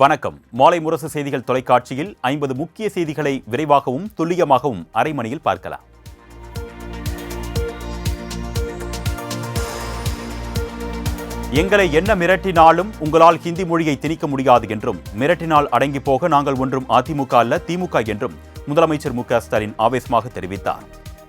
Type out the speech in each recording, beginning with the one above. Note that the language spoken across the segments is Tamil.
வணக்கம். மாலை முரசு செய்திகள் தொலைக்காட்சியில் 50 முக்கிய செய்திகளை விரைவாகவும் துல்லியமாகவும் அரை மணியில் பார்க்கலாம். எங்களை என்ன மிரட்டினாலும் உங்களால் ஹிந்தி மொழியை திணிக்க முடியாது என்றும், மிரட்டினால் அடங்கி போக நாங்கள் ஒன்றும் அதிமுக அல்ல திமுக என்றும் முதலமைச்சர் மு க ஸ்டாலின் ஆவேசமாக தெரிவித்தார்.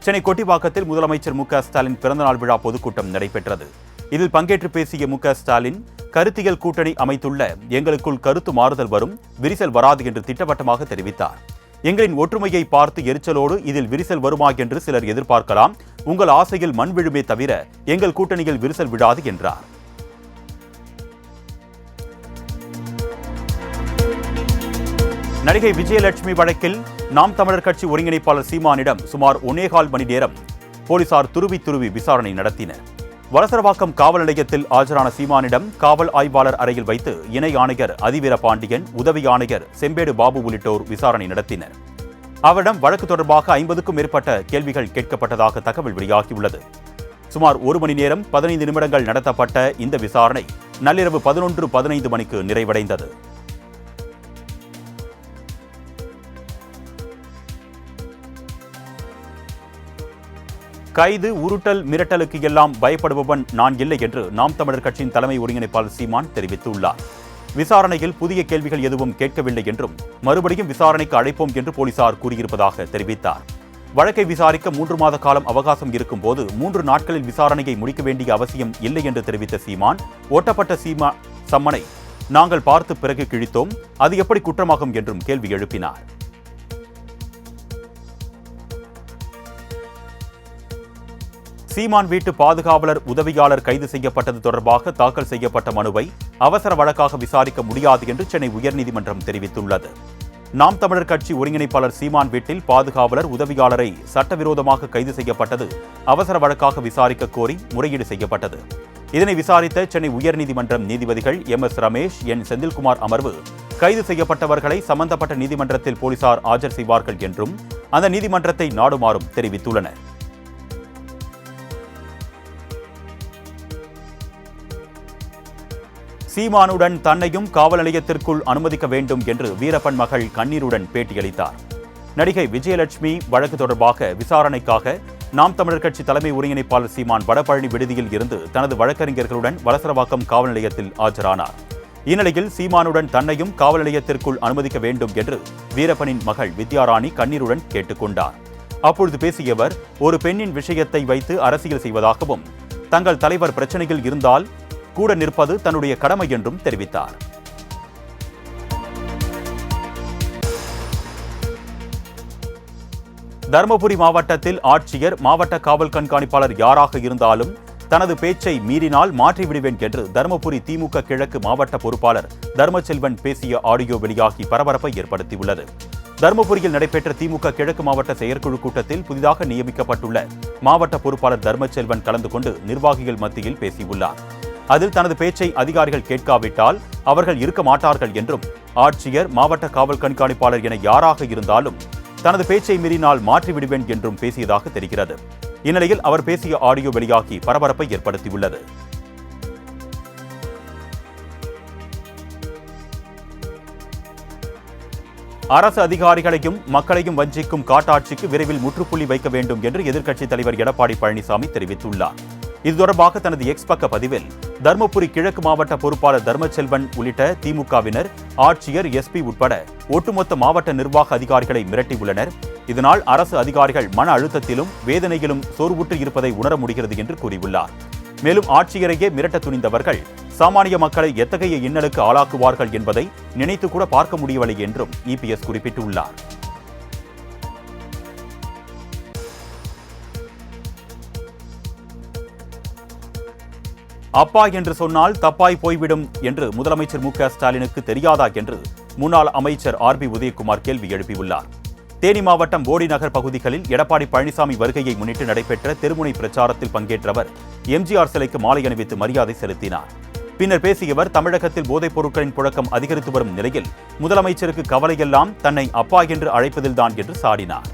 சென்னை கொட்டிவாக்கத்தில் முதலமைச்சர் மு க ஸ்டாலின் பிறந்தநாள் விழா பொதுக்கூட்டம் நடைபெற்றது. இதில் பங்கேற்று பேசிய மு க ஸ்டாலின், கருத்தியல் கூட்டணி அமைத்துள்ள எங்களுக்குள் கருத்து மாறுதல் வரும், விரிசல் வராது என்று திட்டவட்டமாக தெரிவித்தார். எங்களின் ஒற்றுமையை பார்த்து எரிச்சலோடு இதில் விரிசல் வருமா என்று சிலர் எதிர்பார்க்கலாம். உங்கள் ஆசையில் மண் விழுமே தவிர எங்கள் கூட்டணியில் விரிசல் விழாது என்றார். நடிகை விஜயலட்சுமி வழக்கில் நாம் தமிழர் கட்சி ஒருங்கிணைப்பாளர் சீமானிடம் சுமார் 1.25 மணி நேரம் போலீசார் துருவி விசாரணை நடத்தினர். வலசரவாக்கம் காவல் நிலையத்தில் ஆஜரான சீமானிடம் காவல் ஆய்வாளர் அறையில் வைத்து இணை ஆணையர் அதிவீர பாண்டியன், உதவி ஆணையர் செம்பேடு பாபு உள்ளிட்டோர் விசாரணை நடத்தினர். அவரிடம் வழக்கு தொடர்பாக 50க்கும் மேற்பட்ட கேள்விகள் கேட்கப்பட்டதாக தகவல் வெளியாகியுள்ளது. சுமார் 1 மணி நேரம் 15 நிமிடங்கள் நடத்தப்பட்ட இந்த விசாரணை நள்ளிரவு 11:15 மணிக்கு நிறைவடைந்தது. கைது, உருட்டல், மிரட்டலுக்கு எல்லாம் பயப்படுபவன் நான் இல்லை என்று நாம் தமிழர் கட்சியின் தலைமை ஒருங்கிணைப்பாளர் சீமான் தெரிவித்துள்ளார். விசாரணையில் புதிய கேள்விகள் எதுவும் கேட்கவில்லை என்றும், மறுபடியும் விசாரணைக்கு அழைப்போம் என்று போலீசார் கூறியிருப்பதாக தெரிவித்தார். வழக்கை விசாரிக்க 3 மாத காலம் அவகாசம் இருக்கும் போது 3 நாட்களில் விசாரணையை முடிக்க வேண்டிய அவசியம் இல்லை என்று தெரிவித்த சீமான், ஒட்டப்பட்ட சம்மனை நாங்கள் பார்த்து பிறகு கிழித்தோம், அது எப்படி குற்றமாகும் என்றும் கேள்வி எழுப்பினார். சீமான் வீட்டு பாதுகாவலர் உதவியாளர் கைது செய்யப்பட்டது தொடர்பாக தாக்கல் செய்யப்பட்ட மனுவை அவசர வழக்காக விசாரிக்க முடியாது என்று சென்னை உயர்நீதிமன்றம் தெரிவித்துள்ளது. நாம் தமிழர் கட்சி ஒருங்கிணைப்பாளர் சீமான் வீட்டில் பாதுகாவலர் உதவியாளரை சட்டவிரோதமாக கைது செய்யப்பட்டது அவசர வழக்காக விசாரிக்க கோரி முறையீடு செய்யப்பட்டது. இதனை விசாரித்த சென்னை உயர்நீதிமன்றம் நீதிபதிகள் எம்.எஸ். ரமேஷ், என். செந்தில்குமார் அமர்வு, கைது செய்யப்பட்டவர்களை சம்பந்தப்பட்ட நீதிமன்றத்தில் போலீசார் ஆஜர் செய்வார்கள் என்றும் அந்த நீதிமன்றத்தை நாடுமாறும் தெரிவித்துள்ளனர். சீமானுடன் தன்னையும் காவல் நிலையத்திற்குள் அனுமதிக்க வேண்டும் என்று வீரப்பன் மகள் கண்ணீருடன் பேட்டியளித்தார். நடிகை விஜயலட்சுமி வழக்கு தொடர்பாக விசாரணைக்காக நாம் தமிழர் கட்சி தலைமை ஒருங்கிணைப்பாளர் சீமான் வடபழனி விடுதியில் இருந்து தனது வழக்கறிஞர்களுடன் வலசரவாக்கம் காவல் நிலையத்தில் ஆஜரானார். இந்நிலையில் சீமானுடன் தன்னையும் காவல் நிலையத்திற்குள் அனுமதிக்க வேண்டும் என்று வீரப்பனின் மகள் வித்யாராணி கண்ணீருடன் கேட்டுக்கொண்டார். அப்பொழுது பேசிய அவர், ஒரு பெண்ணின் விஷயத்தை வைத்து அரசியல் செய்வதாகவும், தங்கள் தலைவர் பிரச்சனையில் இருந்தால் கூட நிற்பது தன்னுடைய கடமை என்றும் தெரிவித்தார். தருமபுரி மாவட்டத்தில் ஆட்சியர், மாவட்ட காவல் கண்காணிப்பாளர் யாராக இருந்தாலும் தனது பேச்சை மீறினால் மாற்றிவிடுவேன் என்று தருமபுரி திமுக கிழக்கு மாவட்ட பொறுப்பாளர் தர்மச்செல்வன் பேசிய ஆடியோ வெளியாகி பரபரப்பை ஏற்படுத்தியுள்ளது. தருமபுரியில் நடைபெற்ற திமுக கிழக்கு மாவட்ட செயற்குழு கூட்டத்தில் புதிதாக நியமிக்கப்பட்டுள்ள மாவட்ட பொறுப்பாளர் தர்மச்செல்வன் கலந்து கொண்டு நிர்வாகிகள் மத்தியில் பேசியுள்ளார். அதில் தனது பேச்சை அதிகாரிகள் கேட்காவிட்டால் அவர்கள் இருக்க மாட்டார்கள் என்றும், ஆட்சியர், மாவட்ட காவல் கண்காணிப்பாளர் என யாராக இருந்தாலும் தனது பேச்சை மீறினால் மாற்றிவிடுவேன் என்றும் பேசியதாக தெரிகிறது. இந்நிலையில் அவர் பேசிய ஆடியோ வெளியாகி பரபரப்பை ஏற்படுத்தியுள்ளது. அரசு அதிகாரிகளையும் மக்களையும் வஞ்சிக்கும் காட்டாட்சிக்கு விரைவில் முற்றுப்புள்ளி வைக்க வேண்டும் என்று எதிர்க்கட்சித் தலைவர் எடப்பாடி பழனிசாமி தெரிவித்துள்ளார். இது தொடர்பாக தனது எக்ஸ் பக்க பதிவில், தருமபுரி கிழக்கு மாவட்ட பொறுப்பாளர் தர்மச்செல்வன் உள்ளிட்ட திமுகவினர் ஆட்சியர், எஸ்பி உட்பட ஒட்டுமொத்த மாவட்ட நிர்வாக அதிகாரிகளை மிரட்டியுள்ளனர். இதனால் அரசு அதிகாரிகள் மன அழுத்தத்திலும் வேதனையிலும் சோர்வுற்று இருப்பதை உணர முடிகிறது என்று கூறியுள்ளார். மேலும் ஆட்சியரையே மிரட்ட துணிந்தவர்கள் சாமானிய மக்களை எத்தகைய இன்னலுக்கு ஆளாக்குவார்கள் என்பதை நினைத்து கூட பார்க்க முடியவில்லை என்றும் இபிஎஸ் குறிப்பிட்டுள்ளார். அப்பா என்று சொன்னால் தப்பாய் போய்விடும் என்று முதலமைச்சர் மு க ஸ்டாலினுக்கு தெரியாதா என்று முன்னாள் அமைச்சர் ஆர்.பி. உதயகுமார் கேள்வி எழுப்பியுள்ளார். தேனி மாவட்டம் போடி நகர் பகுதிகளில் எடப்பாடி பழனிசாமி வருகையை முன்னிட்டு நடைபெற்ற தெருமுனை பிரச்சாரத்தில் பங்கேற்றவர் எம்ஜிஆர் சிலைக்கு மாலை அணிவித்து மரியாதை செலுத்தினார். பின்னர் பேசியவர், தமிழகத்தில் போதைப் பொருட்களின் புழக்கம் அதிகரித்து வரும் நிலையில் முதலமைச்சருக்கு கவலையெல்லாம் தன்னை அப்பா என்று அழைப்பதில்தான் என்று சாடினார்.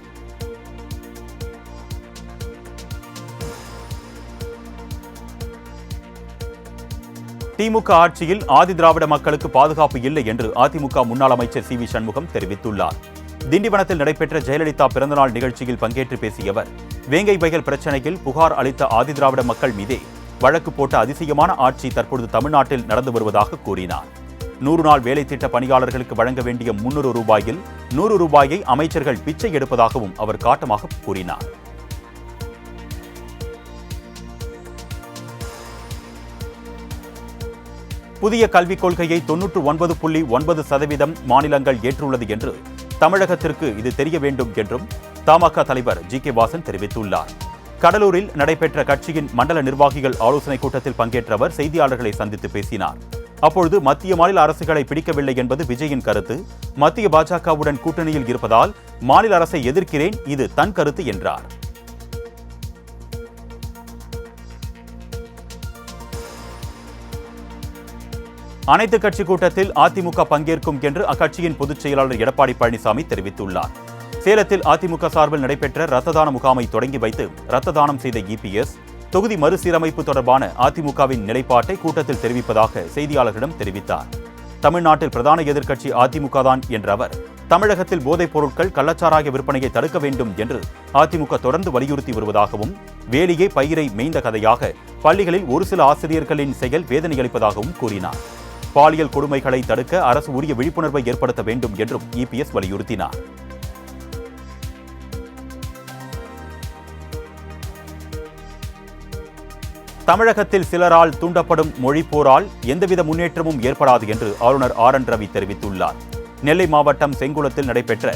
திமுக ஆட்சியில் ஆதி திராவிட மக்களுக்கு பாதுகாப்பு இல்லை என்று அதிமுக முன்னாள் அமைச்சர் சி வி சண்முகம் தெரிவித்துள்ளார். திண்டிவனத்தில் நடைபெற்ற ஜெயலலிதா பிறந்தநாள் நிகழ்ச்சியில் பங்கேற்று பேசிய அவர், வேங்கை வயல் பிரச்சினையில் புகார் அளித்த ஆதி திராவிட மக்கள் மீதே வழக்கு போட்ட அதிசயமான ஆட்சி தற்பொழுது தமிழ்நாட்டில் நடந்து வருவதாக கூறினார். 100 நாள் வேலை திட்ட பணியாளர்களுக்கு வழங்க வேண்டிய 300 ரூபாயில் 100 ரூபாயை அமைச்சர்கள் பிச்சை எடுப்பதாகவும் அவர் காட்டமாக கூறினார். புதிய கல்விக் கொள்கையை 99.9% மாநிலங்கள் ஏற்றுள்ளது என்று தமிழகத்திற்கு இது தெரிய வேண்டும் என்றும் தமாக தலைவர் ஜி.கே. வாசன் தெரிவித்துள்ளார். கடலூரில் நடைபெற்ற கட்சியின் மண்டல நிர்வாகிகள் ஆலோசனைக் கூட்டத்தில் பங்கேற்ற அவர் செய்தியாளர்களை சந்தித்து பேசினார். அப்பொழுது மத்திய மாநில அரசுகளை பிடிக்கவில்லை என்பது விஜயின் கருத்து. மத்திய பாஜகவுடன் கூட்டணியில் இருப்பதால் மாநில அரசை எதிர்க்கிறேன், இது தன் கருத்து என்றார். அனைத்து கட்சி கூட்டத்தில் அதிமுக பங்கேற்கும் என்று அக்கட்சியின் பொதுச் செயலாளர் எடப்பாடி பழனிசாமி தெரிவித்துள்ளார். சேலத்தில் அதிமுக சார்பில் நடைபெற்ற இரத்த தான முகாமை தொடங்கி வைத்து இரத்த தானம் செய்த இபிஎஸ், தொகுதி மறுசீரமைப்பு தொடர்பான அதிமுகவின் நிலைப்பாட்டை கூட்டத்தில் தெரிவிப்பதாக செய்தியாளர்களிடம் தெரிவித்தார். தமிழ்நாட்டில் பிரதான எதிர்க்கட்சி அதிமுக தான் என்ற அவர், தமிழகத்தில் போதைப் பொருட்கள் கள்ளச்சாராய விற்பனையை தடுக்க வேண்டும் என்று அதிமுக தொடர்ந்து வலியுறுத்தி வருவதாகவும், வேலியே பயிரை மேய்ந்த கதையாக பள்ளிகளில் ஒரு சில ஆசிரியர்களின் செயல் வேதனையளிப்பதாகவும் கூறினார். பாலியல் கொடுமைகளை தடுக்க அரசு உரிய விழிப்புணர்வை ஏற்படுத்த வேண்டும் என்றும் இபிஎஸ் வலியுறுத்தினார். தமிழகத்தில் சிலரால் தூண்டப்படும் மொழிப்போரால் எந்தவித முன்னேற்றமும் ஏற்படாது என்று ஆளுநர் ஆர்.என். ரவி தெரிவித்துள்ளார். நெல்லை மாவட்டம் செங்குளத்தில் நடைபெற்ற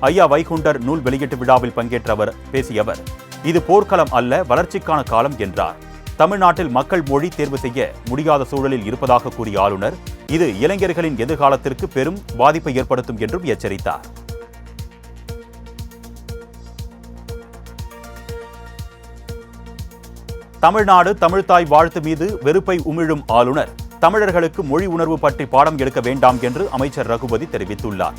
ஐயா வைகுண்டர் நூல் வெளியீட்டு விழாவில் பங்கேற்ற அவர் பேசிய அவர், இது போர்க்களம் அல்ல, வளர்ச்சிக்கான காலம் என்றார். தமிழ்நாட்டில் மக்கள் மொழி தேர்வு செய்ய முடியாத சூழலில் இருப்பதாக கூறிய ஆளுநர், இது இளைஞர்களின் எதிர்காலத்திற்கு பெரும் பாதிப்பை ஏற்படுத்தும் என்றும் எச்சரித்தார். தமிழ்நாடு தமிழ்த்தாய் வாழ்த்து மீது வெறுப்பை உமிழும் ஆளுநர், தமிழர்களுக்கு மொழி உணர்வு பற்றி பாடம் எடுக்க வேண்டாம் என்று அமைச்சர் ரகுபதி தெரிவித்துள்ளார்.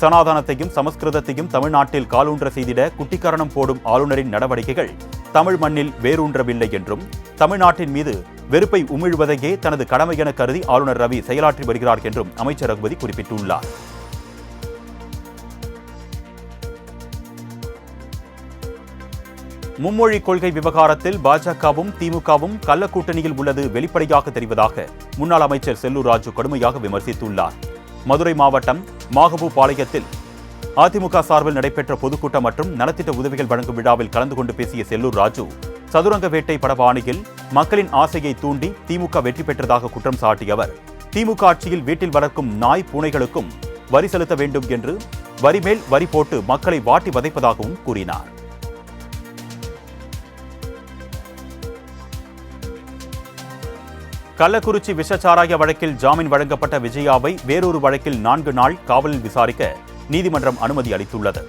சனாதனத்தையும் சமஸ்கிருதத்தையும் தமிழ்நாட்டில் காலூன்ற செய்திட குட்டிக்கரணம் போடும் ஆளுநரின் நடவடிக்கைகள் தமிழ் மண்ணில் வேரூன்றவில்லை என்றும், தமிழ்நாட்டின் மீது வெறுப்பை உமிழ்வதையே தனது கடமை என கருதி ஆளுநர் ரவி செயலாற்றி வருகிறார் என்றும் அமைச்சர் ரகுபதி குறிப்பிட்டுள்ளார். மும்மொழி கொள்கை விவகாரத்தில் பாஜகவும் திமுகவும் கள்ள கூட்டணியில் உள்ளது வெளிப்படையாக தெரிவதாக முன்னாள் அமைச்சர் செல்லூர் ராஜு கடுமையாக விமர்சித்துள்ளார். மதுரை மாவட்டம் மாகபுபாளையத்தில் அதிமுக சார்பில் நடைபெற்ற பொதுக்கூட்டம் மற்றும் நலத்திட்ட உதவிகள் வழங்கும் விழாவில் கலந்து கொண்டு பேசிய செல்லூர் ராஜு, சதுரங்க வேட்டை படபாணியில் மக்களின் ஆசையை தூண்டி திமுக வெற்றி பெற்றதாக குற்றம் சாட்டிய அவர், திமுக ஆட்சியில் வீட்டில் வளர்க்கும் நாய் பூனைகளுக்கும் வரி செலுத்த வேண்டும் என்று வரி மேல் வரி போட்டு மக்களை வாட்டி வதைப்பதாகவும் கூறினார். கள்ளக்குறிச்சி விஷச்சாராய வழக்கில் ஜாமீன் வழங்கப்பட்ட விஜயாவை வேறொரு வழக்கில் 4 நாள் காவலில் விசாரிக்க நீதிமன்றம் அனுமதி அளித்துள்ளது.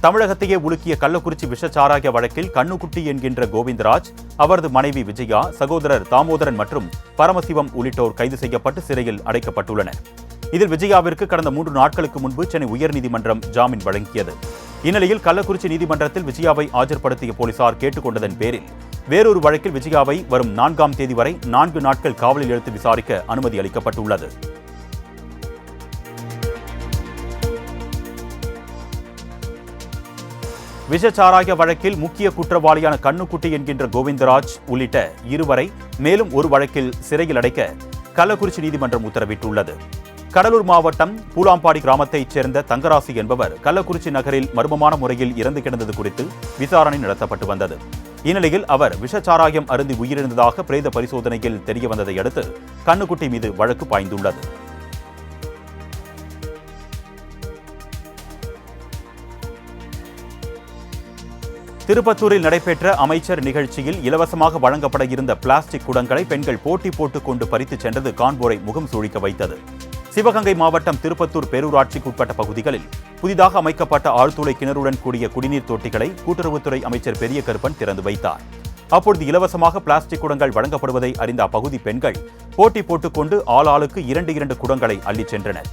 தமிழகத்தையே உலுக்கிய கள்ளக்குறிச்சி விஷச்சாராய வழக்கில் கண்ணுக்குட்டி என்கின்ற கோவிந்தராஜ், அவரது மனைவி விஜயா, சகோதரர் தாமோதரன் மற்றும் பரமசிவம் உள்ளிட்டோர் கைது செய்யப்பட்டு சிறையில் அடைக்கப்பட்டுள்ளனர். இதில் விஜயாவிற்கு கடந்த 3 நாட்களுக்கு முன்பு சென்னை உயர்நீதிமன்றம் ஜாமீன் வழங்கியது. இந்நிலையில் கள்ளக்குறிச்சி நீதிமன்றத்தில் விஜயாவை ஆஜர்படுத்திய போலீசார் கேட்டுக் கொண்டதன் பேரில் வேறொரு வழக்கில் விஜயாவை வரும் 4ஆம் தேதி வரை 4 நாட்கள் காவலில் எடுத்து விசாரிக்க அனுமதி அளிக்கப்பட்டுள்ளது. விஷச்சாராய வழக்கில் முக்கிய குற்றவாளியான கண்ணுக்குட்டி என்கின்ற கோவிந்தராஜ் உள்ளிட்ட 2 வரை மேலும் ஒரு வழக்கில் சிறையில் அடைக்க கள்ளக்குறிச்சி நீதிமன்றம் உத்தரவிட்டுள்ளது. கடலூர் மாவட்டம் பூலாம்பாடி கிராமத்தைச் சேர்ந்த தங்கராசு என்பவர் கள்ளக்குறிச்சி நகரில் மர்மமான முறையில் இறந்து கிடந்தது குறித்து விசாரணை நடத்தப்பட்டு வந்தது. இந்நிலையில் அவர் விஷச்சாராயம் அருந்தி உயிரிழந்ததாக பிரேத பரிசோதனையில் தெரியவந்ததை அடுத்து கண்ணுக்குட்டி மீது வழக்கு பாய்ந்துள்ளது. திருப்பத்தூரில் நடைபெற்ற அமைச்சர் நிகழ்ச்சியில் இலவசமாக வழங்கப்பட இருந்த பிளாஸ்டிக் குடங்களை பெண்கள் போட்டி போட்டுக் கொண்டு பறித்துச் சென்றது காண்போரை முகம் சுழிக்க வைத்தது. சிவகங்கை மாவட்டம் திருப்பத்தூர் பேரூராட்சிக்குட்பட்ட பகுதிகளில் புதிதாக அமைக்கப்பட்ட ஆழ்துளை கிணறுடன் கூடிய குடிநீர் தொட்டிகளை கூட்டுறவுத்துறை அமைச்சர் பெரிய கருப்பன் திறந்து வைத்தார். அப்பொழுது இலவசமாக பிளாஸ்டிக் குடங்கள் வழங்கப்படுவதை அறிந்த அப்பகுதி பெண்கள் போட்டி போட்டுக்கொண்டு ஆளாளுக்கு 2 குடங்களை அள்ளிச் சென்றனர்.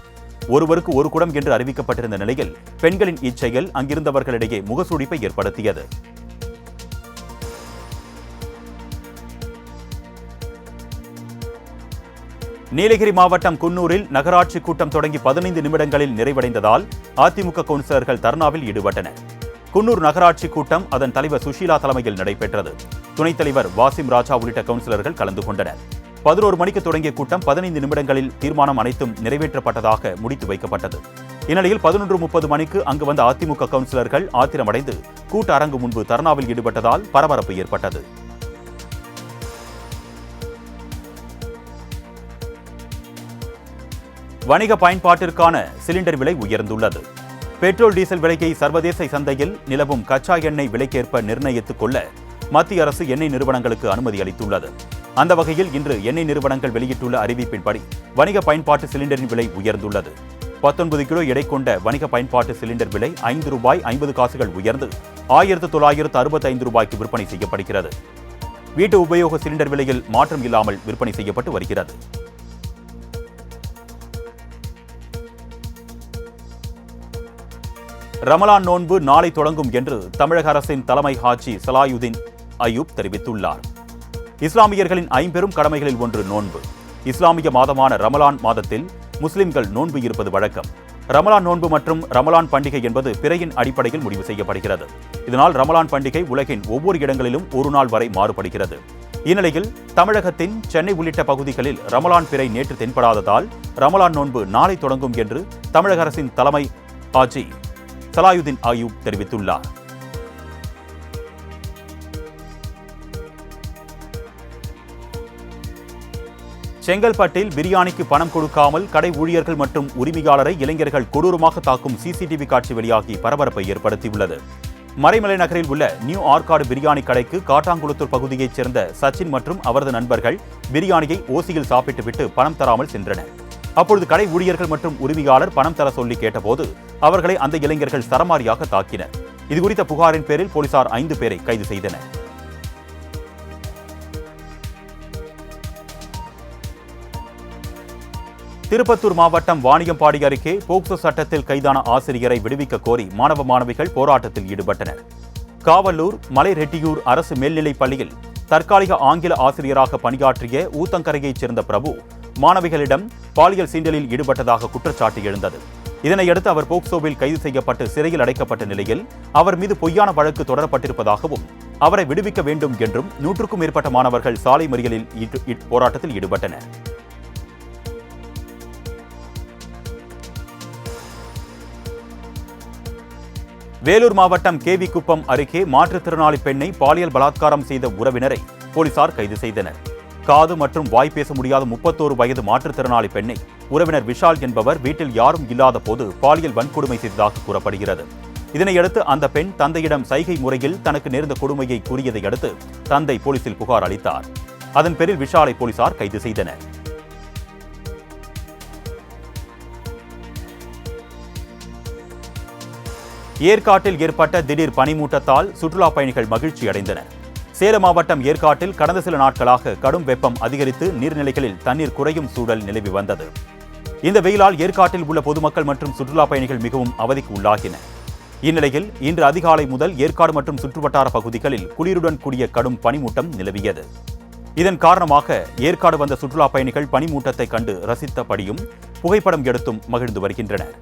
ஒருவருக்கு ஒரு குடம் என்று அறிவிக்கப்பட்டிருந்த நிலையில் பெண்களின் இச்செயல் அங்கிருந்தவர்களிடையே முகசுழிப்பை ஏற்படுத்தியது. நீலகிரி மாவட்டம் குன்னூரில் நகராட்சி கூட்டம் தொடங்கி 15 நிமிடங்களில் நிறைவடைந்ததால் அதிமுக கவுன்சிலர்கள் தர்ணாவில் ஈடுபட்டனர். குன்னூர் நகராட்சி கூட்டம் அதன் தலைவர் சுஷீலா தலைமையில் நடைபெற்றது. துணைத் தலைவர் வாசிம் ராஜா உள்ளிட்ட கவுன்சிலர்கள் கலந்து கொண்டனர். 11 மணிக்கு தொடங்கிய கூட்டம் 15 நிமிடங்களில் தீர்மானம் அனைத்தும் நிறைவேற்றப்பட்டதாக முடித்து வைக்கப்பட்டது. இந்நிலையில் 11:30 மணிக்கு அங்கு வந்த அதிமுக கவுன்சிலர்கள் ஆத்திரமடைந்து கூட்ட அரங்கு முன்பு தர்ணாவில் ஈடுபட்டதால் பரபரப்பு ஏற்பட்டது. வணிக பயன்பாட்டிற்கான சிலிண்டர் விலை உயர்ந்துள்ளது. பெட்ரோல் டீசல் விலையை சர்வதேச சந்தையில் நிலவும் கச்சா எண்ணெய் விலைக்கேற்ப நிர்ணயித்துக் கொள்ள மத்திய அரசு எண்ணெய் நிறுவனங்களுக்கு அனுமதி அளித்துள்ளது. அந்த வகையில் இன்று எண்ணெய் நிறுவனங்கள் வெளியிட்டுள்ள அறிவிப்பின்படி வணிக பயன்பாட்டு சிலிண்டரின் விலை உயர்ந்துள்ளது. 19 கிலோ எடை கொண்ட வணிக பயன்பாட்டு சிலிண்டர் விலை ₹5.50 உயர்ந்து ₹1965 விற்பனை செய்யப்படுகிறது. வீட்டு உபயோக சிலிண்டர் விலையில் மாற்றம் இல்லாமல் விற்பனை செய்யப்பட்டு வருகிறது. ரமலான் நோன்பு நாளை தொடங்கும் என்று தமிழக அரசின் தலைமை ஹாஜி சலாயுதீன் அய்யூப் தெரிவித்துள்ளார். இஸ்லாமியர்களின் 5 பெரும் கடமைகளில் ஒன்று நோன்பு. இஸ்லாமிய மாதமான ரமலான் மாதத்தில் முஸ்லிம்கள் நோன்பு இருப்பது வழக்கம். ரமலான் நோன்பு மற்றும் ரமலான் பண்டிகை என்பது பிறையின் அடிப்படையில் முடிவு செய்யப்படுகிறது. இதனால் ரமலான் பண்டிகை உலகின் ஒவ்வொரு இடங்களிலும் ஒரு நாள் வரை மாறுபடுகிறது. இந்நிலையில் தமிழகத்தின் சென்னை உள்ளிட்ட பகுதிகளில் ரமலான் பிறை நேற்று தென்படாததால் ரமலான் நோன்பு நாளை தொடங்கும் என்று தமிழக அரசின் தலைமை ஹாஜி சலாயுதீன் அய்யூப் தெரிவித்துள்ளார். செங்கல்பட்டில் பிரியாணிக்கு பணம் கொடுக்காமல் கடை ஊழியர்கள் மற்றும் உரிமையாளரை இளைஞர்கள் கொடூரமாக தாக்கும் சிசிடிவி காட்சி வெளியாகி பரபரப்பை ஏற்படுத்தியுள்ளது. மறைமலை நகரில் உள்ள நியூ ஆர்காடு பிரியாணி கடைக்கு காட்டாங்குளத்தூர் பகுதியைச் சேர்ந்த சச்சின் மற்றும் அவரது நண்பர்கள் பிரியாணியை ஓசியில் சாப்பிட்டுவிட்டு பணம் தராமல் சென்றனர். அப்பொழுது கடை ஊழியர்கள் மற்றும் உரிமையாளர் பணம் தர சொல்லி கேட்டபோது அவர்களை அந்த இளைஞர்கள் சரமாரியாக தாக்கினர். இதுகுறித்த புகாரின் பேரில் போலீசார் 5 பேரை கைது செய்தனர். திருப்பத்தூர் மாவட்டம் வாணியம்பாடி அருகே போக்சோ சட்டத்தில் கைதான ஆசிரியரை விடுவிக்க கோரி மாணவ மாணவிகள் போராட்டத்தில் ஈடுபட்டனர். காவலூர் மலைரெட்டியூர் அரசு மேல்நிலைப் பள்ளியில் தற்காலிக ஆங்கில ஆசிரியராக பணியாற்றிய ஊத்தங்கரையைச் சேர்ந்த பிரபு மாணவிகளிடம் பாலியல் சீண்டலில் ஈடுபட்டதாக குற்றச்சாட்டு எழுந்தது. இதனையடுத்து அவர் போக்சோவில் கைது செய்யப்பட்டு சிறையில் அடைக்கப்பட்ட நிலையில் அவர் மீது பொய்யான வழக்கு தொடரப்பட்டிருப்பதாகவும் அவரை விடுவிக்க வேண்டும் என்றும் 100க்கும் மேற்பட்ட மாணவர்கள் சாலை மறியலில் போராட்டத்தில் ஈடுபட்டனர். வேலூர் மாவட்டம் கேவி குப்பம் அருகே மாற்றுத்திறனாளி பெண்ணை பாலியல் பலாத்காரம் செய்த உறவினரை போலீசார் கைது செய்தனர். காது மற்றும் வாய் பேச முடியாத 31 வயது மாற்றுத்திறனாளி பெண்ணை உறவினர் விஷால் என்பவர் வீட்டில் யாரும் இல்லாத போது பாலியல் வன்கொடுமை செய்ததாக கூறப்படுகிறது. இதனையடுத்து அந்த பெண் தந்தையிடம் சைகை முறையில் தனக்கு நேர்ந்த கொடுமையை கூறியதை அடுத்து தந்தை போலீசில் புகார் அளித்தார். அதன் பேரில் விஷாலை போலீசார் கைது செய்தனர். ஏற்காட்டில் ஏற்பட்ட திடீர் பனிமூட்டத்தால் சுற்றுலா பயணிகள் மகிழ்ச்சி அடைந்தனர். சேலம் மாவட்டம் ஏற்காட்டில் கடந்த சில நாட்களாக கடும் வெப்பம் அதிகரித்து நீர்நிலைகளில் தண்ணீர் குறையும் சூழல் நிலவி வந்தது. இந்த வெயிலால் ஏற்காட்டில் உள்ள பொதுமக்கள் மற்றும் சுற்றுலா பயணிகள் மிகவும் அவதிக்கு உள்ளாகினர். இந்நிலையில் இன்று அதிகாலை முதல் ஏற்காடு மற்றும் சுற்றுவட்டார பகுதிகளில் குளிருடன் கூடிய கடும் பனிமூட்டம் நிலவியது. இதன் காரணமாக ஏற்காடு வந்த சுற்றுலா பயணிகள் பனிமூட்டத்தை கண்டு ரசித்தபடியும் புகைப்படம் எடுத்தும் மகிழ்ந்து வருகின்றனர்.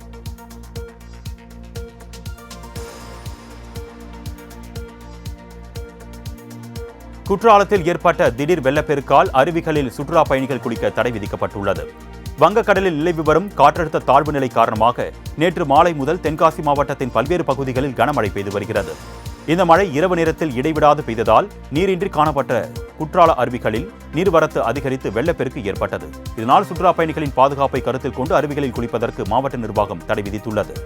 குற்றாலத்தில் ஏற்பட்ட திடீர் வெள்ளப்பெருக்கால் அருவிகளில் சுற்றுலா பயணிகள் குளிக்க தடை விதிக்கப்பட்டுள்ளது. வங்கக்கடலில் நிலவி வரும் காற்றழுத்த தாழ்வு நிலை காரணமாக நேற்று மாலை முதல் தென்காசி மாவட்டத்தின் பல்வேறு பகுதிகளில் கனமழை பெய்து வருகிறது. இந்த மழை இரவு நேரத்தில் இடைவிடாது பெய்ததால் நீரின்றி காணப்பட்ட குற்றால அருவிகளில் நீர்வரத்து அதிகரித்து வெள்ளப்பெருக்கு ஏற்பட்டது. இதனால் சுற்றுலா பயணிகளின் பாதுகாப்பை கருத்தில் கொண்டு அருவிகளில் குளிப்பதற்கு மாவட்ட நிர்வாகம் தடை விதித்துள்ளது.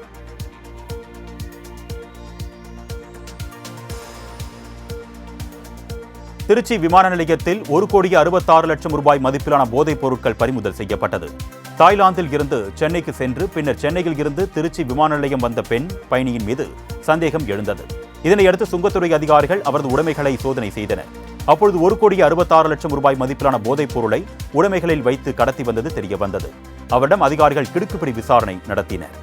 திருச்சி விமான நிலையத்தில் 1,66 லட்சம் ரூபாய் மதிப்பிலான போதைப் பொருட்கள் பறிமுதல் செய்யப்பட்டது. தாய்லாந்தில் இருந்து சென்னைக்கு சென்று பின்னர் சென்னையில் இருந்து திருச்சி விமான நிலையம் வந்த பெண் பயணியின் மீது சந்தேகம் எழுந்தது. இதனையடுத்து சுங்கத்துறை அதிகாரிகள் அவரது உடைமைகளை சோதனை செய்தனர். அப்பொழுது 1,66 லட்சம் ரூபாய் மதிப்பிலான போதைப் பொருளை உடைமைகளில் வைத்து கடத்தி வந்தது தெரியவந்தது. அவரிடம் அதிகாரிகள் கிடுக்குப்பிடி விசாரணை நடத்தினர்.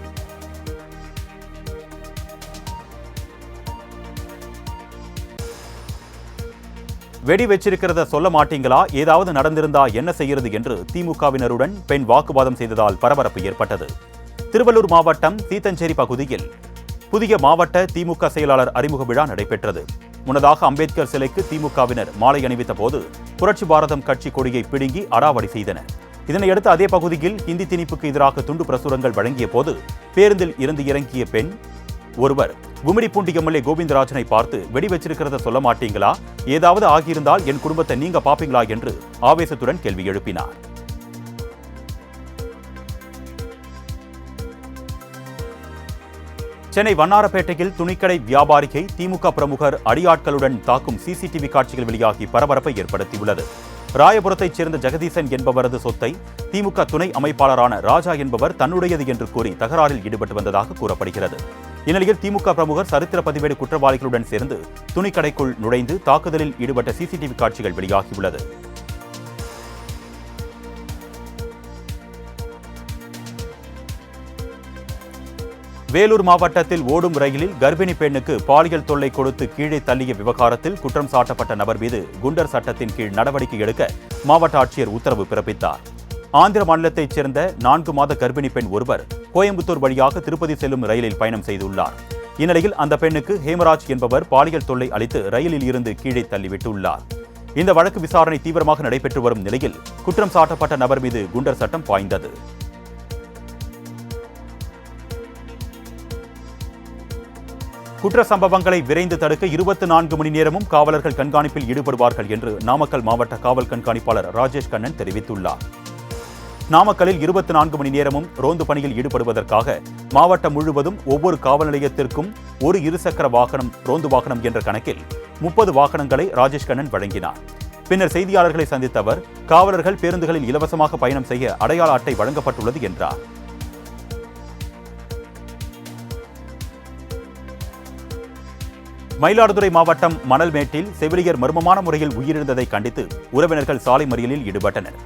வெடி வச்சிருக்கிறத சொல்ல மாட்டீங்களா, ஏதாவது நடந்திருந்தா என்ன செய்யறது என்று திமுகவினருடன் பெண் வாக்குவாதம் செய்ததால் பரபரப்பு ஏற்பட்டது. திருவள்ளூர் மாவட்டம் சீத்தஞ்சேரி பகுதியில் புதிய மாவட்ட திமுக செயலாளர் அறிமுக விழா நடைபெற்றது. முன்னதாக அம்பேத்கர் சிலைக்கு திமுகவினர் மாலை அணிவித்த போது புரட்சி பாரதம் கட்சி கொடியை பிடுங்கி அடாவடி செய்தனர். இதனையடுத்து அதே பகுதியில் ஹிந்தி திணிப்புக்கு எதிராக துண்டு பிரசுரங்கள் வழங்கிய போது பேருந்தில் இருந்து இறங்கிய பெண் ஒருவர் கும்மிடிப்பூண்டி எம்எல்ஏ கோவிந்தராஜனை பார்த்து வெடி வச்சிருக்கிறத சொல்ல மாட்டீங்களா, ஏதாவது ஆகியிருந்தால் என் குடும்பத்தை நீங்க பாப்பீங்களா என்று ஆவேசத்துடன் கேள்வி எழுப்பினார். சென்னை வண்ணாரப்பேட்டையில் துணிக்கடை வியாபாரியை திமுக பிரமுகர் அடியாட்களுடன் தாக்கும் சிசிடிவி காட்சிகள் வெளியாகி பரபரப்பை ஏற்படுத்தியுள்ளது. ராயபுரத்தைச் சேர்ந்த ஜெகதீசன் என்பவரது சொத்தை திமுக துணை அமைப்பாளரான ராஜா என்பவர் தன்னுடையது என்று கூறி தகராறில் ஈடுபட்டு வந்ததாக கூறப்படுகிறது. இந்நிலையில் திமுக பிரமுகர் சரித்திர பதிவேடு குற்றவாளிகளுடன் சேர்ந்து துணிக்கடைக்குள் நுழைந்து தாக்குதலில் ஈடுபட்ட சிசிடிவி காட்சிகள் வெளியாகியுள்ளது. வேலூர் மாவட்டத்தில் ஓடும் ரயிலில் கர்ப்பிணி பெண்ணுக்கு பாலியல் தொல்லை கொடுத்து கீழே தள்ளிய விவகாரத்தில் குற்றம் சாட்டப்பட்ட நபர் மீது குண்டர் சட்டத்தின் கீழ் நடவடிக்கை எடுக்க மாவட்ட ஆட்சியர் உத்தரவு பிறப்பித்தார். ஆந்திர மாநிலத்தைச் சேர்ந்த 4 மாத கர்ப்பிணி பெண் ஒருவர் கோயம்புத்தூர் வழியாக திருப்பதி செல்லும் ரயிலில் பயணம் செய்துள்ளார். இந்நிலையில் அந்த பெண்ணுக்கு ஹேமராஜ் என்பவர் பாலியல் தொல்லை அளித்து ரயிலில் இருந்து கீழே தள்ளிவிட்டுள்ளார். இந்த வழக்கு விசாரணை தீவிரமாக நடைபெற்று வரும் நிலையில் குற்றம் சாட்டப்பட்ட நபர் மீது குண்டர் சட்டம் பாய்ந்தது. குற்ற சம்பவங்களை விரைந்து தடுக்க 24 மணி நேரமும் காவலர்கள் கண்காணிப்பில் ஈடுபடுவார்கள் என்று நாமக்கல் மாவட்ட காவல் கண்காணிப்பாளர் ராஜேஷ் கண்ணன் தெரிவித்துள்ளார். நாமக்கலில் 24 மணி நேரமும் ரோந்து பணியில் ஈடுபடுவதற்காக மாவட்டம் முழுவதும் ஒவ்வொரு காவல் நிலையத்திற்கும் ஒரு இருசக்கர வாகனம் ரோந்து வாகனம் என்ற கணக்கில் 30 வாகனங்களை ராஜேஷ் கண்ணன் வழங்கினார். பின்னர் செய்தியாளர்களை சந்தித்த அவர், காவலர்கள் பேருந்துகளில் இலவசமாக பயணம் செய்ய அடையாள அட்டை வழங்கப்பட்டுள்ளது என்றார். மயிலாடுதுறை மாவட்டம் மணல்மேட்டில் செவிலியர் மர்மமான முறையில் உயிரிழந்ததை கண்டித்து உறவினர்கள் சாலை மறியலில் ஈடுபட்டனர்.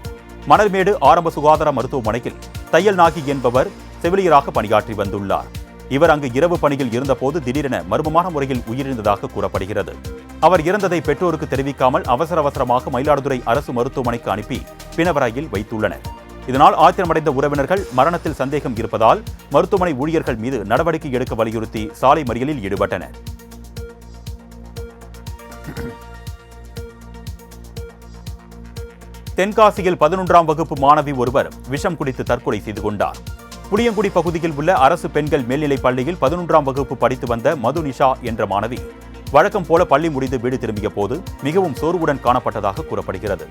மணல்மேடு ஆரம்ப சுகாதார மருத்துவமனையில் தையல் நாகி என்பவர் செவிலியராக பணியாற்றி வந்துள்ளார். இவர் அங்கு இரவு பணியில் இருந்தபோது திடீரென மர்மமான முறையில் உயிரிழந்ததாக கூறப்படுகிறது. அவர் இறந்ததை பெற்றோருக்கு தெரிவிக்காமல் அவசரமாக மயிலாடுதுறை அரசு மருத்துவமனைக்கு அனுப்பி பிணவரையில் வைத்துள்ளனர். இதனால் ஆத்திரமடைந்த உறவினர்கள் மரணத்தில் சந்தேகம் இருப்பதால் மருத்துவமனை ஊழியர்கள் மீது நடவடிக்கை எடுக்க வலியுறுத்தி சாலை மறியலில் ஈடுபட்டனர். தென்காசியில் 11ஆம் வகுப்பு மாணவி ஒருவர் விஷம் குடித்து தற்கொலை செய்து கொண்டார். புளியங்குடி பகுதியில் உள்ள அரசு பெண்கள் மேல்நிலைப் பள்ளியில் 11ஆம் வகுப்பு படித்து வந்த மதுநிஷா என்ற மாணவி வழக்கம் போல பள்ளி முடிந்து வீடு திரும்பிய போது மிகவும் சோர்வுடன் காணப்பட்டதாக கூறப்படுகிறது.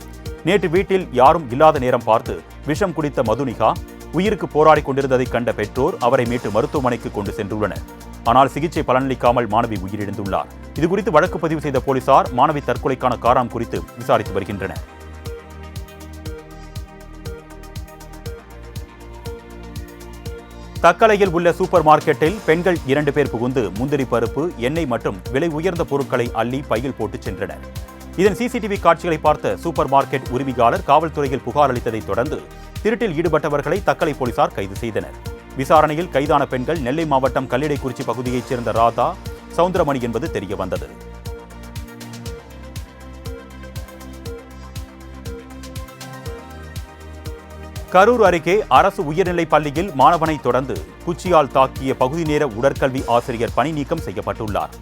நேற்று வீட்டில் யாரும் இல்லாத நேரம் பார்த்து விஷம் குடித்த மதுநிஷா உயிருக்கு போராடி கொண்டிருந்ததை கண்ட பெற்றோர் அவரை மீட்டு மருத்துவமனைக்கு கொண்டு சென்றுள்ளனர். ஆனால் சிகிச்சை பலனளிக்காமல் மாணவி உயிரிழந்துள்ளார். இதுகுறித்து வழக்கு பதிவு செய்த போலீசார் மாணவி தற்கொலைக்கான காரணம் குறித்து விசாரித்து வருகின்றனர். தக்கலையில் உள்ள சூப்பர் மார்க்கெட்டில் பெண்கள் 2 பேர் புகுந்து முந்திரி பருப்பு, எண்ணெய் மற்றும் விலை உயர்ந்த பொருட்களை அள்ளி பையில் போட்டு சென்றனர். இதன் சிசிடிவி காட்சிகளை பார்த்த சூப்பர் மார்க்கெட் உரிமையாளர் காவல்துறையில் புகார் அளித்ததைத் தொடர்ந்து திருட்டில் ஈடுபட்டவர்களை தக்கலை போலீசார் கைது செய்தனர். விசாரணையில் கைதான பெண்கள் நெல்லை மாவட்டம் கல்லிடைக்குறிச்சி பகுதியைச் சேர்ந்த ராதா, சவுந்தரமணி என்பது தெரியவந்தது. கரூர் அருகே அரசு உயர்நிலைப் பள்ளியில் மாணவனை தொடர்ந்து குச்சியால் தாக்கிய பகுதி நேர உடற்கல்வி ஆசிரியர் பணி நீக்கம் செய்யப்பட்டுள்ளார்.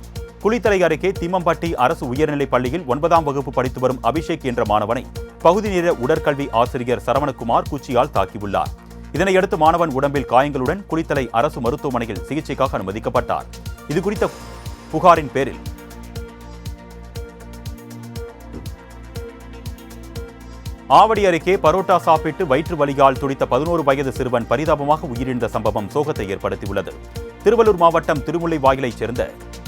குளித்தலை அருகே திம்மம்பட்டி அரசு உயர்நிலைப் பள்ளியில் 9ஆம் வகுப்பு படித்து வரும் அபிஷேக் என்ற மாணவனை பகுதி நேர உடற்கல்வி ஆசிரியர் சரவணகுமார் குச்சியால் தாக்கியுள்ளார். இதனையடுத்து மாணவன் உடம்பில் காயங்களுடன் குளித்தலை அரசு மருத்துவமனையில் சிகிச்சைக்காக அனுமதிக்கப்பட்டார். இதுகுறித்த புகாரின் பேரில் ஆவடி அருகே பரோட்டா சாப்பிட்டு வயிற்று வலியால் துடித்த 11 வயது சிறுவன் பரிதாபமாக உயிரிழந்த சம்பவம் சோகத்தை ஏற்படுத்தியுள்ளது. திருவள்ளூர் மாவட்டம் திருமுல்லைவாயிலைச் சேர்ந்த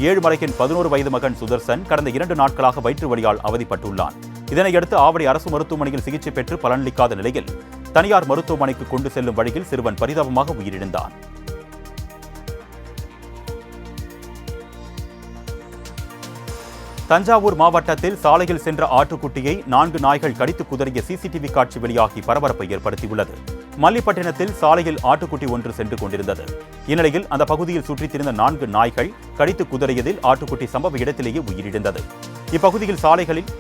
ஏழுமலையின் 11 வயது மகன் சுதர்சன் கடந்த 2 நாட்களாக வயிற்று வலியால் அவதிப்பட்டுள்ளான். இதனையடுத்து ஆவடி அரசு மருத்துவமனையில் சிகிச்சை பெற்று பலனளிக்காத நிலையில் தனியார் மருத்துவமனைக்கு கொண்டு செல்லும் வழியில் சிறுவன் பரிதாபமாக உயிரிழந்தான். தஞ்சாவூர் மாவட்டத்தில் சாலையில் சென்ற ஆட்டுக்குட்டியை 4 நாய்கள் கடித்து குதறிய சிசிடிவி காட்சி வெளியாகி பரபரப்பை ஏற்படுத்தியுள்ளது. மல்லிப்பட்டினத்தில் சாலையில் ஆட்டுக்குட்டி ஒன்று சென்று கொண்டிருந்தது. இந்நிலையில் அந்த பகுதியில் சுற்றித் திரிந்த 4 நாய்கள் கடித்து குதறியதில் ஆட்டுக்குட்டி சம்பவ இடத்திலேயே உயிரிழந்தது. இப்பகுதியில் சாலைகளில்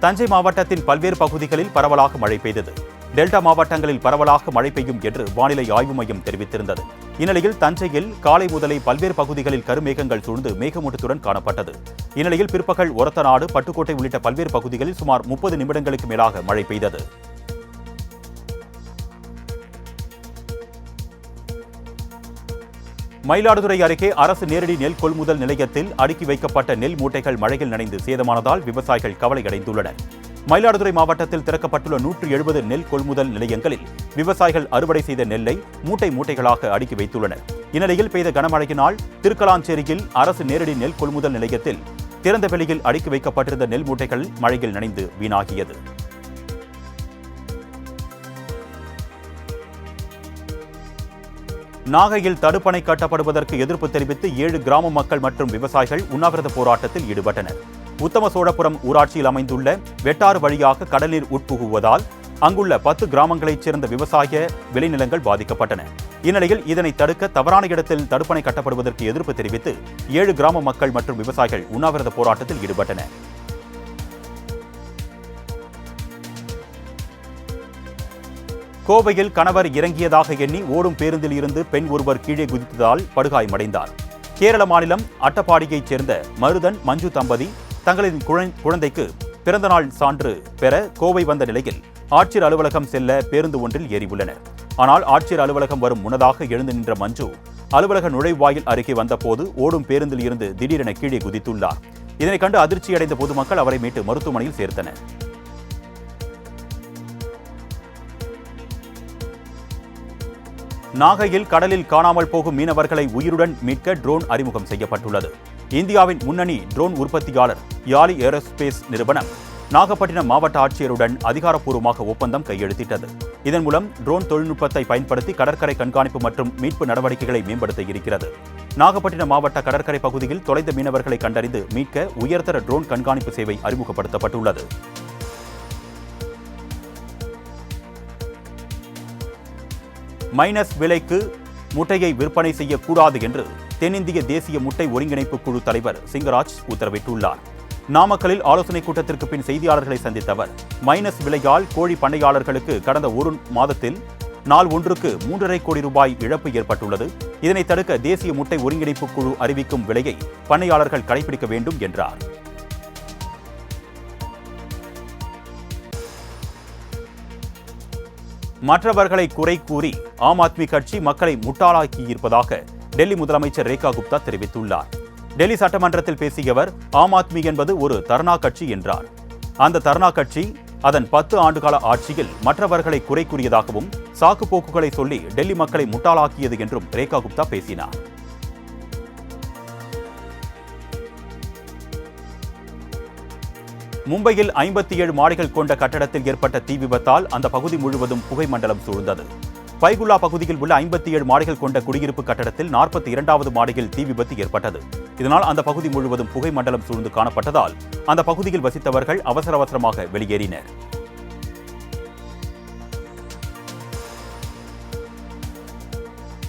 தஞ்சை மாவட்டத்தின் பல்வேறு பகுதிகளில் பரவலாக மழை பெய்தது. டெல்டா மாவட்டங்களில் பரவலாக மழை பெய்யும் என்று வானிலை ஆய்வு மையம் தெரிவித்திருந்தது. இந்நிலையில் தஞ்சையில் காலை முதலே பல்வேறு பகுதிகளில் கருமேகங்கள் சூழ்ந்து மேகமூட்டத்துடன் காணப்பட்டது. இந்நிலையில் பிற்பகல் ஒரத்தநாடு, பட்டுக்கோட்டை உள்ளிட்ட பல்வேறு பகுதிகளில் சுமார் 30 நிமிடங்களுக்கு மேலாக மழை பெய்தது. மயிலாடுதுறை அருகே அரசு நேரடி நெல் கொள்முதல் நிலையத்தில் அடுக்கி வைக்கப்பட்ட நெல் மூட்டைகள் மழையில் நனைந்து சேதமானதால் விவசாயிகள் கவலையடைந்துள்ளனர். மயிலாடுதுறை மாவட்டத்தில் திறக்கப்பட்டுள்ள 170 நெல் கொள்முதல் நிலையங்களில் விவசாயிகள் அறுவடை செய்த நெல்லை மூட்டைகளாக அடுக்கி வைத்துள்ளனர். இந்நிலையில் பெய்த கனமழையினால் திருக்கலாஞ்சேரியில் அரசு நேரடி நெல் கொள்முதல் நிலையத்தில் திறந்த வெளியில் அடுக்கி வைக்கப்பட்டிருந்த நெல் மூட்டைகள் மழையில் நனைந்து வீணாகியது. நாகையில் தடுப்பணை கட்டப்படுவதற்கு எதிர்ப்பு தெரிவித்து 7 கிராம மக்கள் மற்றும் விவசாயிகள் உண்ணாவிரத போராட்டத்தில் ஈடுபட்டனர். உத்தம சோழபுரம் ஊராட்சியில் அமைந்துள்ள வெட்டாறு வழியாக கடல்நீர் உட்புகுவதால் அங்குள்ள 10 கிராமங்களைச் சேர்ந்த விவசாய விளைநிலங்கள் பாதிக்கப்பட்டன. இந்நிலையில் இதனை தடுக்க தவறான இடத்தில் தடுப்பணை கட்டப்படுவதற்கு எதிர்ப்பு தெரிவித்து 7 கிராம மக்கள் மற்றும் விவசாயிகள் உண்ணாவிரத போராட்டத்தில் ஈடுபட்டனர். கோவையில் கணவர் இறங்கியதாக எண்ணி ஓடும் பேருந்தில் இருந்து பெண் ஒருவர் கீழே குதித்ததால் படுகாயமடைந்தார். கேரள மாநிலம் அட்டப்பாடியைச் சேர்ந்த மருதன் மஞ்சு தம்பதி தங்களின் குழந்தைக்கு பிறந்தநாள் சான்று பெற கோவை வந்த நிலையில் ஆட்சியர் அலுவலகம் செல்ல பேருந்து ஒன்றில் ஏறியுள்ளனர். ஆனால் ஆட்சியர் அலுவலகம் வரும் முன்னதாக எழுந்து நின்ற மஞ்சு அலுவலக நுழைவாயில் அருகே வந்தபோது ஓடும் பேருந்தில் இருந்து திடீரென கீழே குதித்துள்ளார். இதனை கண்டு அதிர்ச்சியடைந்த பொதுமக்கள் அவரை மீட்டு மருத்துவமனையில் சேர்த்தனர். நாகையில் கடலில் காணாமல் போகும் மீனவர்களை உயிருடன் மீட்க ட்ரோன் அறிமுகம் செய்யப்பட்டுள்ளது. இந்தியாவின் முன்னணி ட்ரோன் உற்பத்தியாளர் யாலி ஏரோஸ்பேஸ் நிறுவனம் நாகப்பட்டினம் மாவட்ட ஆட்சியருடன் அதிகாரப்பூர்வமாக ஒப்பந்தம் கையெழுத்திட்டது. இதன் மூலம் ட்ரோன் தொழில்நுட்பத்தை பயன்படுத்தி கடற்கரை கண்காணிப்பு மற்றும் மீட்பு நடவடிக்கைகளை மேம்படுத்த இருக்கிறது. நாகப்பட்டினம் மாவட்ட கடற்கரை பகுதியில் தொலைந்த மீனவர்களை கண்டறிந்து மீட்க உயர்தர ட்ரோன் கண்காணிப்பு சேவை அறிமுகப்படுத்தப்பட்டுள்ளது. மைனஸ் விலைக்கு முட்டையை விற்பனை செய்யக்கூடாது என்று தென்னிந்திய தேசிய முட்டை ஒருங்கிணைப்பு குழு தலைவர் சிங்கராஜ் உத்தரவிட்டுள்ளார். நாமக்கலில் ஆலோசனைக் கூட்டத்திற்கு பின் செய்தியாளர்களை சந்தித்த அவர், மைனஸ் விலையால் கோழி பண்ணையாளர்களுக்கு கடந்த ஒரு மாதத்தில் நாள் ஒன்றுக்கு 3.5 கோடி ரூபாய் இழப்பு ஏற்பட்டுள்ளது. இதனை தடுக்க தேசிய முட்டை ஒருங்கிணைப்பு குழு அறிவிக்கும் விலையை பண்ணையாளர்கள் கடைபிடிக்க வேண்டும் என்றார். மற்றவர்களை குறை கூறி ஆம் ஆத்மி கட்சி மக்களை முட்டாளாக்கியிருப்பதாக டெல்லி முதலமைச்சர் ரேகா குப்தா தெரிவித்துள்ளார். டெல்லி சட்டமன்றத்தில் பேசிய அவர், ஆம் ஆத்மி என்பது ஒரு தர்ணா கட்சி என்றார். அந்த தர்ணா கட்சி அதன் 10 ஆண்டுகால ஆட்சியில் மற்றவர்களை குறை கூறியதாகவும் சாக்கு போக்குகளை சொல்லி டெல்லி மக்களை முட்டாளாக்கியது என்றும் ரேகா குப்தா பேசினார். மும்பையில் 57 மாடிகள் கொண்ட கட்டடத்தில் ஏற்பட்ட தீ விபத்தால் அந்த பகுதி முழுவதும் புகை மண்டலம் சூழ்ந்தது. பைகுல்லா பகுதியில் உள்ள 57 மாடிகள் கொண்ட குடியிருப்பு கட்டடத்தில் 42வது மாடியில் தீ விபத்து ஏற்பட்டது. இதனால் அந்த பகுதி முழுவதும் புகை மண்டலம் சூழ்ந்து காணப்பட்டதால் அந்த பகுதியில் வசித்தவர்கள் அவசரமாக வெளியேறினர்.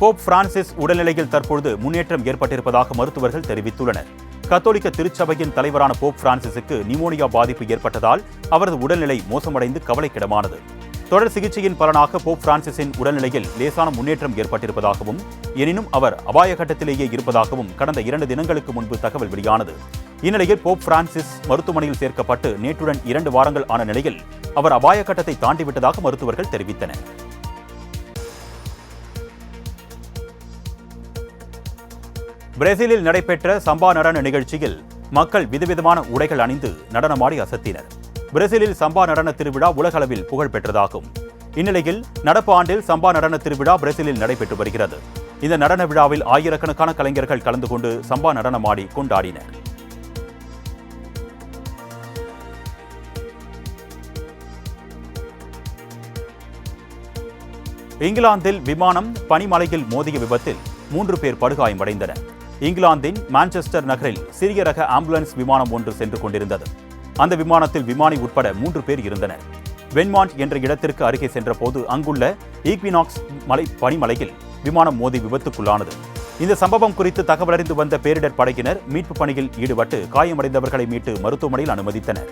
போப் பிரான்சிஸ் உடல்நிலையில் தற்பொழுது முன்னேற்றம் ஏற்பட்டிருப்பதாக மருத்துவர்கள் தெரிவித்துள்ளனர். கத்தோலிக்க திருச்சபையின் தலைவரான போப் பிரான்சிஸுக்கு நிமோனியா பாதிப்பு ஏற்பட்டதால் அவரது உடல்நிலை மோசமடைந்து கவலைக்கிடமானது. தொடர் சிகிச்சையின் பலனாக போப் பிரான்சிஸின் உடல்நிலையில் லேசான முன்னேற்றம் ஏற்பட்டிருப்பதாகவும், எனினும் அவர் அபாய கட்டத்திலேயே இருப்பதாகவும் கடந்த 2 தினங்களுக்கு முன்பு தகவல் வெளியானது. இந்நிலையில் போப் பிரான்சிஸ் மருத்துவமனையில் சேர்க்கப்பட்டு நேற்றுடன் 2 வாரங்கள் ஆன நிலையில் அவர் அபாய கட்டத்தை தாண்டிவிட்டதாக மருத்துவர்கள் தெரிவித்தனர். பிரேசிலில் நடைபெற்ற சம்பா நடன நிகழ்ச்சியில் மக்கள் விதவிதமான உடைகள் அணிந்து நடனமாடி அசத்தினர். பிரேசிலில் சம்பா நடன திருவிழா உலக அளவில் புகழ் பெற்றதாகும். இந்நிலையில் நடப்பு ஆண்டில் சம்பா நடன திருவிழா பிரேசிலில் நடைபெற்று வருகிறது. இந்த நடன விழாவில் ஆயிரக்கணக்கான கலைஞர்கள் கலந்து கொண்டு சம்பா நடனமாடி கொண்டாடினர். இங்கிலாந்தில் விமானம் பனிமலையில் மோதிய விபத்தில் 3 பேர் படுகாயமடைந்தனர். இங்கிலாந்தின் மான்செஸ்டர் நகரில் சிறிய ரக ஆம்புலன்ஸ் விமானம் ஒன்று சென்று கொண்டிருந்தது. அந்த விமானத்தில் விமானி உட்பட 3 பேர் இருந்தனர். வென்மாண்ட் என்ற இடத்திற்கு அருகே சென்றபோது அங்குள்ள ஈக்வினாக்ஸ் பனிமலையில் விமானம் மோதி விபத்துக்குள்ளானது. இந்த சம்பவம் குறித்து தகவலறிந்து வந்த பேரிடர் படையினர் மீட்பு பணியில் ஈடுபட்டு காயமடைந்தவர்களை மீட்டு மருத்துவமனையில் அனுமதித்தனர்.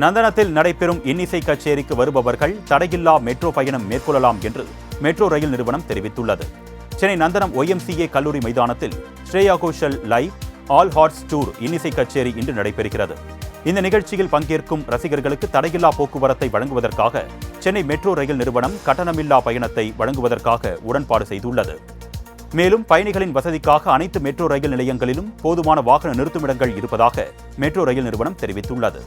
நந்தனத்தில் நடைபெறும் இன்னிசை கச்சேரிக்கு வருபவர்கள் தடையில்லா மெட்ரோ பயணம் மேற்கொள்ளலாம் என்று மெட்ரோ ரயில் நிறுவனம் தெரிவித்துள்ளது. சென்னை நந்தனம் OMCA கல்லூரி மைதானத்தில் Shreya Ghoshal live all hearts tour இன்னிசை கச்சேரி இன்று நடைபெறுகிறது. இந்த நிகழ்ச்சியில் பங்கேற்கும் ரசிகர்களுக்கு தடையில்லா போக்குவரத்தை வழங்குவதற்காக சென்னை மெட்ரோ ரயில் நிறுவனம் கட்டணமில்லா பயணத்தை வழங்குவதற்காக உடன்பாடு செய்துள்ளது. மேலும் பயணிகளின் வசதிக்காக அனைத்து மெட்ரோ ரயில் நிலையங்களிலும் போதுமான வாகன நிறுத்துமிடங்கள் இருப்பதாக மெட்ரோ ரயில் நிறுவனம் தெரிவித்துள்ளது.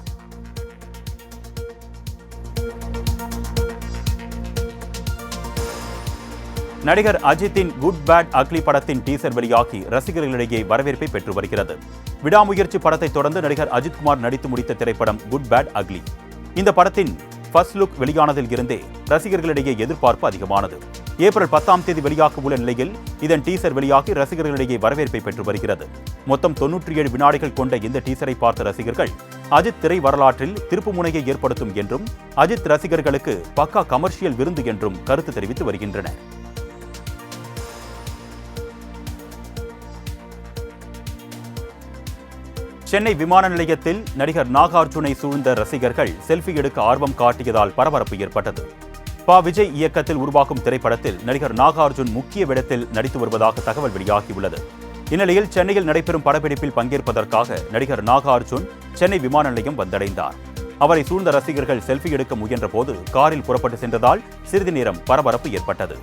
நடிகர் அஜித்தின் குட் பேட் அக்லி படத்தின் டீசர் வெளியாகி ரசிகர்களிடையே வரவேற்பை பெற்று வருகிறது. விடாமுயற்சி படத்தை தொடர்ந்து நடிகர் அஜித்குமார் நடித்து முடித்த திரைப்படம் குட் பேட் அக்லி. இந்த படத்தின் ஃபர்ஸ்ட் லுக் வெளியானதில் இருந்தே ரசிகர்களிடையே எதிர்பார்ப்பு அதிகமானது. ஏப்ரல் 10ஆம் தேதி வெளியாக உள்ள நிலையில் இதன் டீசர் வெளியாகி ரசிகர்களிடையே வரவேற்பை பெற்று வருகிறது. மொத்தம் 97 வினாடிகள் கொண்ட இந்த டீசரை பார்த்த ரசிகர்கள் அஜித் திரை வரலாற்றில் திருப்புமுனையை ஏற்படுத்தும் என்றும் அஜித் ரசிகர்களுக்கு பக்கா கமர்ஷியல் விருந்து என்றும் கருத்து தெரிவித்து வருகின்றனர். சென்னை விமான நிலையத்தில் நடிகர் நாகார்ஜுனை சூழ்ந்த ரசிகர்கள் செல்ஃபி எடுக்க ஆர்வம் காட்டியதால் பரபரப்பு ஏற்பட்டது. விஜய் இயக்கத்தில் உருவாக்கும் திரைப்படத்தில் நடிகர் நாகார்ஜுன் முக்கிய வேடத்தில் நடித்து வருவதாக தகவல் வெளியாகியுள்ளது. இந்நிலையில் சென்னையில் நடைபெறும் படப்பிடிப்பில் பங்கேற்பதற்காக நடிகர் நாகார்ஜுன் சென்னை விமான நிலையம் வந்தடைந்தார். அவரை சூழ்ந்த ரசிகர்கள் செல்ஃபி எடுக்க முயன்ற போது காரில் புறப்பட்டு சென்றதால் சிறிது நேரம் பரபரப்பு ஏற்பட்டது.